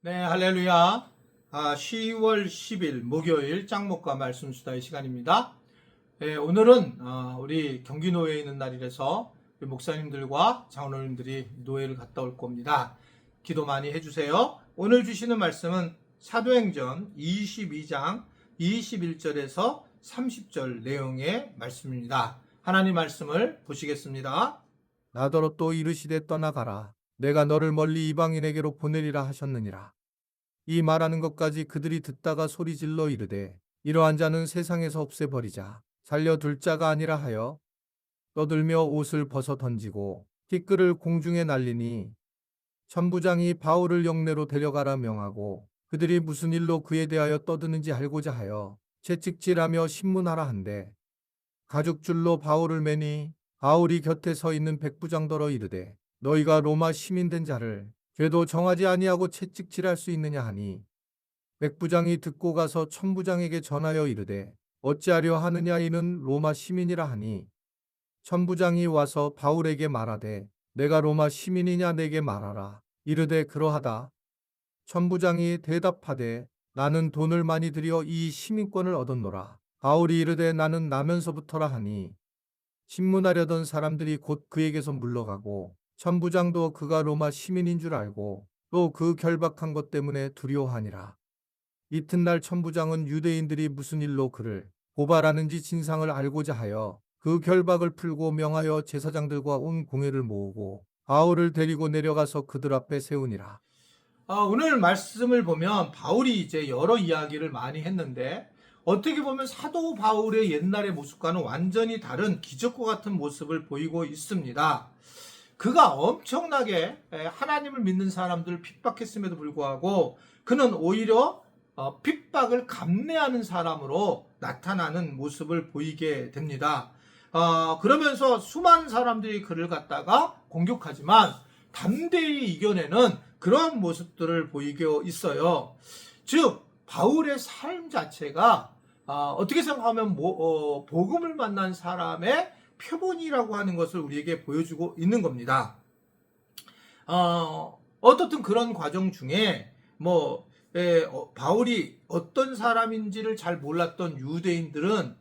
네, 할렐루야. 10월 10일 목요일 짱목과 말씀 수다의 시간입니다. 네, 오늘은 우리 경기노회에 있는 날이라서 우리 목사님들과 장로님들이 노회를 갔다 올 겁니다. 기도 많이 해주세요. 오늘 주시는 말씀은 사도행전 22장 21절에서 30절 내용의 말씀입니다. 하나님 말씀을 보시겠습니다. 나더러 또 이르시되 떠나가라. 내가 너를 멀리 이방인에게로 보내리라 하셨느니라. 이 말하는 것까지 그들이 듣다가 소리질러 이르되 이러한 자는 세상에서 없애버리자. 살려둘 자가 아니라 하여 떠들며 옷을 벗어 던지고 티끌을 공중에 날리니 천부장이 바울을 영내로 데려가라 명하고 그들이 무슨 일로 그에 대하여 떠드는지 알고자 하여 채찍질하며 신문하라 한대 가죽줄로 바울을 매니 바울이 곁에 서 있는 백부장더러 이르되 너희가 로마 시민된 자를 죄도 정하지 아니하고 채찍질할 수 있느냐 하니 백부장이 듣고 가서 천부장에게 전하여 이르되 어찌하려 하느냐 이는 로마 시민이라 하니 천부장이 와서 바울에게 말하되 내가 로마 시민이냐 내게 말하라. 이르되 그러하다. 천부장이 대답하되 나는 돈을 많이 들여 이 시민권을 얻었노라. 바울이 이르되 나는 나면서부터라 하니 신문하려던 사람들이 곧 그에게서 물러가고 천부장도 그가 로마 시민인 줄 알고 또 그 결박한 것 때문에 두려워하니라. 이튿날 천부장은 유대인들이 무슨 일로 그를 고발하는지 진상을 알고자 하여 그 결박을 풀고 명하여 제사장들과 온 공회를 모으고 바울을 데리고 내려가서 그들 앞에 세우니라. 오늘 말씀을 보면 바울이 이제 여러 이야기를 많이 했는데 어떻게 보면 사도 바울의 옛날의 모습과는 완전히 다른 기적과 같은 모습을 보이고 있습니다. 그가 엄청나게 하나님을 믿는 사람들을 핍박했음에도 불구하고 그는 오히려 핍박을 감내하는 사람으로 나타나는 모습을 보이게 됩니다. 그러면서 수많은 사람들이 그를 갖다가 공격하지만 담대히 이겨내는 그런 모습들을 보이게 있어요. 즉 바울의 삶 자체가 어떻게 생각하면 복음을 만난 사람의 표본이라고 하는 것을 우리에게 보여주고 있는 겁니다. 어떻든 그런 과정 중에 바울이 어떤 사람인지를 잘 몰랐던 유대인들은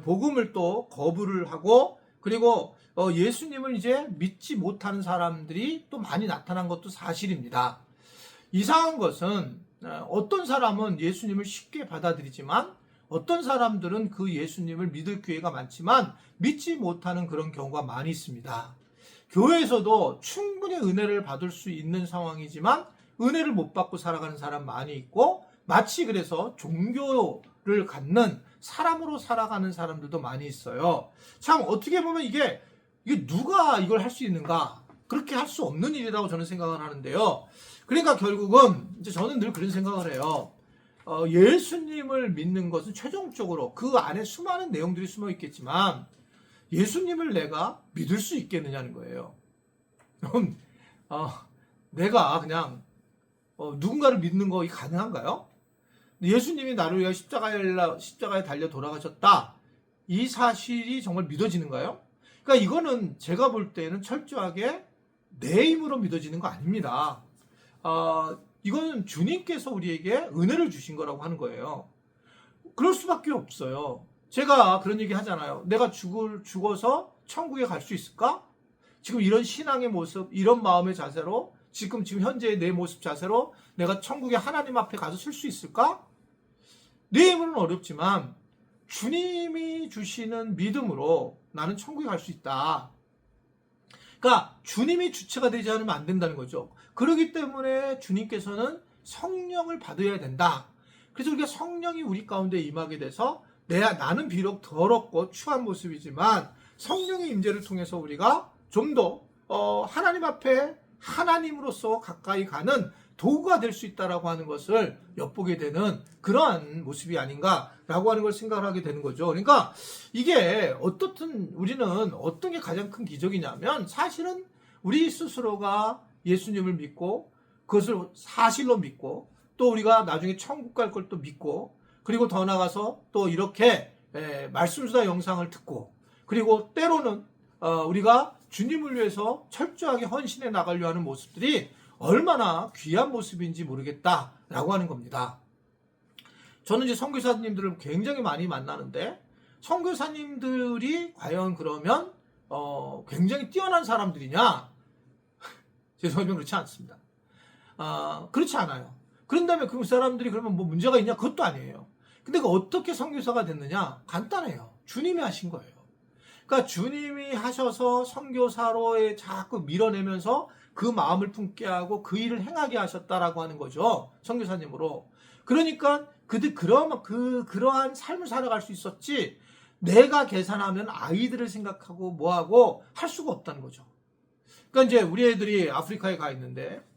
복음을 또 거부를 하고 그리고 예수님을 이제 믿지 못하는 사람들이 또 많이 나타난 것도 사실입니다. 이상한 것은 어떤 사람은 예수님을 쉽게 받아들이지만 어떤 사람들은 그 예수님을 믿을 기회가 많지만 믿지 못하는 그런 경우가 많이 있습니다. 교회에서도 충분히 은혜를 받을 수 있는 상황이지만 은혜를 못 받고 살아가는 사람 많이 있고 마치 그래서 종교를 갖는 사람으로 살아가는 사람들도 많이 있어요. 참 어떻게 보면 이게 누가 이걸 할 수 있는가? 그렇게 할 수 없는 일이라고 저는 생각을 하는데요. 그러니까 결국은 이제 저는 늘 그런 생각을 해요. 예수님을 믿는 것은 최종적으로 그 안에 수많은 내용들이 숨어 있겠지만 예수님을 내가 믿을 수 있겠느냐는 거예요. 내가 그냥 누군가를 믿는 거 가능한가요? 예수님이 나를 위해 십자가에 달려 돌아가셨다. 이 사실이 정말 믿어지는가요? 그러니까 이거는 제가 볼 때는 철저하게 내 힘으로 믿어지는 거 아닙니다. 이거는 주님께서 우리에게 은혜를 주신 거라고 하는 거예요. 그럴 수밖에 없어요. 제가 그런 얘기 하잖아요. 내가 죽어서 천국에 갈 수 있을까? 지금 이런 신앙의 모습, 이런 마음의 자세로 지금 현재의 내 모습 자세로 내가 천국에 하나님 앞에 가서 설 수 있을까? 내 힘으로는 어렵지만 주님이 주시는 믿음으로 나는 천국에 갈 수 있다. 그러니까 주님이 주체가 되지 않으면 안 된다는 거죠. 그렇기 때문에 주님께서는 성령을 받아야 된다. 그래서 우리가 성령이 우리 가운데 임하게 돼서 나는 비록 더럽고 추한 모습이지만 성령의 임재를 통해서 우리가 좀 더 하나님 앞에 하나님으로서 가까이 가는 도구가 될 수 있다라고 하는 것을 엿보게 되는 그러한 모습이 아닌가라고 하는 걸 생각을 하게 되는 거죠. 그러니까 이게 어떻든 우리는 어떤 게 가장 큰 기적이냐면 사실은 우리 스스로가 예수님을 믿고 그것을 사실로 믿고 또 우리가 나중에 천국 갈 걸 또 믿고 그리고 더 나아가서 또 이렇게 말씀수다 영상을 듣고 그리고 때로는 우리가 주님을 위해서 철저하게 헌신해 나가려 하는 모습들이 얼마나 귀한 모습인지 모르겠다라고 하는 겁니다. 저는 이제 선교사님들을 굉장히 많이 만나는데 선교사님들이 과연 그러면 굉장히 뛰어난 사람들이냐? 죄송하지만 그렇지 않습니다. 그렇지 않아요. 그런다면 그 사람들이 그러면 뭐 문제가 있냐? 그것도 아니에요. 근데 그 어떻게 선교사가 됐느냐? 간단해요. 주님이 하신 거예요. 그러니까 주님이 하셔서 선교사로에 자꾸 밀어내면서 그 마음을 품게 하고 그 일을 행하게 하셨다라고 하는 거죠. 선교사님으로. 그러니까 그러한 삶을 살아갈 수 있었지 내가 계산하면 아이들을 생각하고 뭐하고 할 수가 없다는 거죠. 그러니까 이제 우리 애들이 아프리카에 가 있는데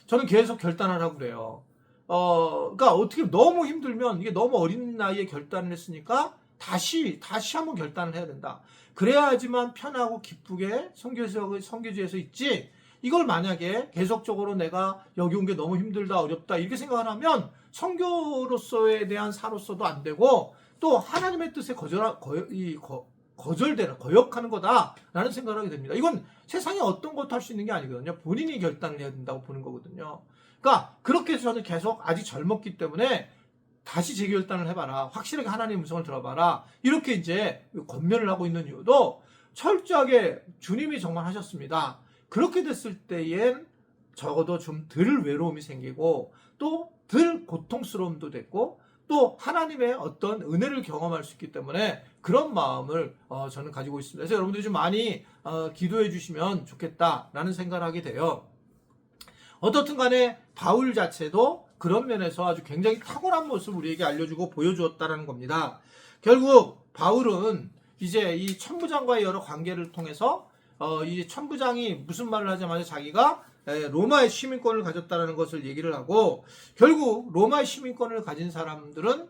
저는 계속 결단을 하고 그래요. 그러니까 어떻게 너무 힘들면 이게 너무 어린 나이에 결단을 했으니까 다시 한번 결단을 해야 된다. 그래야지만 편하고 기쁘게 선교지에서 있지. 이걸 만약에 계속적으로 내가 여기 온 게 너무 힘들다, 어렵다 이렇게 생각을 하면 선교로서에 대한 사로서도 안 되고 또 하나님의 뜻에 거역하는 거다라는 생각을 하게 됩니다. 이건 세상에 어떤 것도 할 수 있는 게 아니거든요. 본인이 결단을 해야 된다고 보는 거거든요. 그러니까 그렇게 해서 저는 계속 아직 젊었기 때문에 다시 재결단을 해봐라. 확실하게 하나님의 음성을 들어봐라. 이렇게 이제 권면을 하고 있는 이유도 철저하게 주님이 정말 하셨습니다. 그렇게 됐을 때엔 적어도 좀 덜 외로움이 생기고 또 덜 고통스러움도 됐고 또 하나님의 어떤 은혜를 경험할 수 있기 때문에 그런 마음을 저는 가지고 있습니다. 그래서 여러분들이 좀 많이 기도해 주시면 좋겠다라는 생각을 하게 돼요. 어떻든 간에 바울 자체도 그런 면에서 아주 굉장히 탁월한 모습을 우리에게 알려주고 보여주었다는 겁니다. 결국 바울은 이제 이 천부장과의 여러 관계를 통해서 이 천부장이 무슨 말을 하자마자 자기가 로마의 시민권을 가졌다는 것을 얘기를 하고 결국 로마의 시민권을 가진 사람들은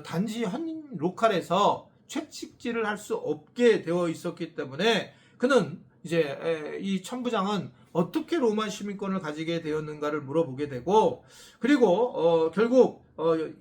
단지 현 로컬에서 채찍질을 할 수 없게 되어 있었기 때문에 그는 이제 이 천부장은 어떻게 로마 시민권을 가지게 되었는가를 물어보게 되고 그리고 결국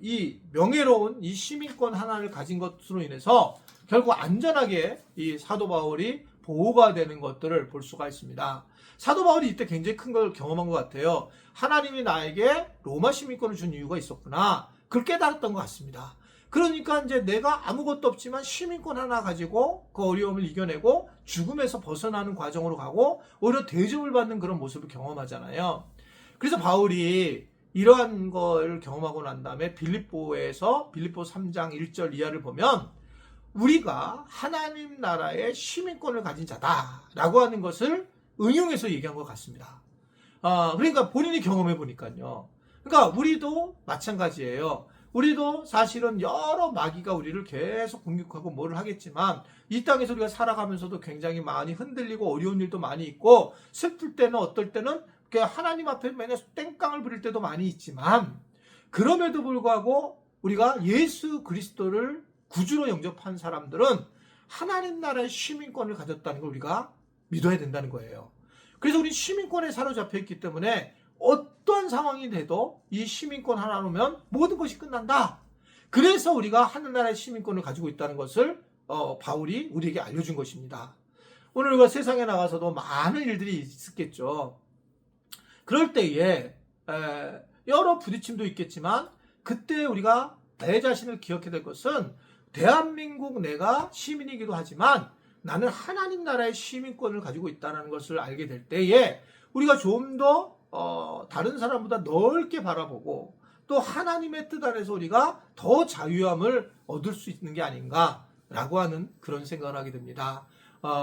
이 명예로운 이 시민권 하나를 가진 것으로 인해서 결국 안전하게 이 사도 바울이 보호가 되는 것들을 볼 수가 있습니다. 사도 바울이 이때 굉장히 큰 걸 경험한 것 같아요. 하나님이 나에게 로마 시민권을 준 이유가 있었구나. 그걸 깨달았던 것 같습니다. 그러니까 이제 내가 아무것도 없지만 시민권 하나 가지고 그 어려움을 이겨내고 죽음에서 벗어나는 과정으로 가고 오히려 대접을 받는 그런 모습을 경험하잖아요. 그래서 바울이 이러한 걸 경험하고 난 다음에 빌립보 3장 1절 이하를 보면 우리가 하나님 나라의 시민권을 가진 자다라고 하는 것을 응용해서 얘기한 것 같습니다. 그러니까 본인이 경험해 보니까요. 그러니까 우리도 마찬가지예요. 우리도 사실은 여러 마귀가 우리를 계속 공격하고 뭐를 하겠지만 이 땅에서 우리가 살아가면서도 굉장히 많이 흔들리고 어려운 일도 많이 있고 슬플 때는 어떨 때는 하나님 앞에 맨날 땡깡을 부릴 때도 많이 있지만 그럼에도 불구하고 우리가 예수 그리스도를 구주로 영접한 사람들은 하나님 나라의 시민권을 가졌다는 걸 우리가 믿어야 된다는 거예요. 그래서 우리 시민권에 사로잡혀 있기 때문에 어떤 상황이 돼도 이 시민권 하나로면 모든 것이 끝난다. 그래서 우리가 하늘나라의 시민권을 가지고 있다는 것을 바울이 우리에게 알려준 것입니다. 오늘 우리가 세상에 나가서도 많은 일들이 있었겠죠. 그럴 때에 여러 부딪힘도 있겠지만 그때 우리가 내 자신을 기억해야 될 것은 대한민국 내가 시민이기도 하지만 나는 하나님 나라의 시민권을 가지고 있다는 것을 알게 될 때에 우리가 좀 더 다른 사람보다 넓게 바라보고 또 하나님의 뜻 안에서 우리가 더 자유함을 얻을 수 있는 게 아닌가라고 하는 그런 생각을 하게 됩니다.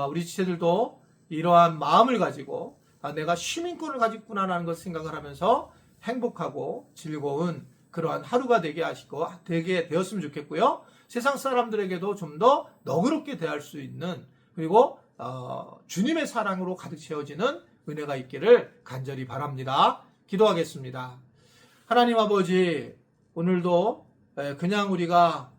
우리 지체들도 이러한 마음을 가지고 내가 시민권을 가지고 있구나라는 것을 생각을 하면서 행복하고 즐거운 그러한 하루가 되게 되었으면 좋겠고요. 세상 사람들에게도 좀 더 너그럽게 대할 수 있는 그리고 주님의 사랑으로 가득 채워지는 은혜가 있기를 간절히 바랍니다. 기도하겠습니다. 하나님 아버지, 오늘도 그냥 우리가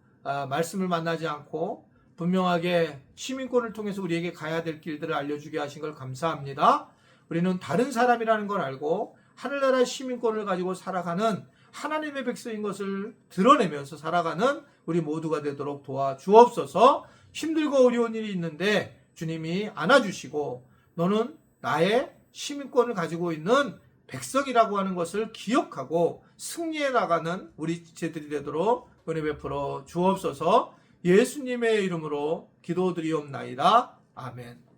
말씀을 만나지 않고 분명하게 시민권을 통해서 우리에게 가야 될 길들을 알려주게 하신 걸 감사합니다. 우리는 다른 사람이라는 걸 알고 하늘나라의 시민권을 가지고 살아가는 하나님의 백성인 것을 드러내면서 살아가는 우리 모두가 되도록 도와주옵소서. 힘들고 어려운 일이 있는데 주님이 안아주시고 너는 나의 시민권을 가지고 있는 백성이라고 하는 것을 기억하고 승리해 나가는 우리 지체들이 되도록 은혜 베풀어 주옵소서. 예수님의 이름으로 기도드리옵나이다. 아멘.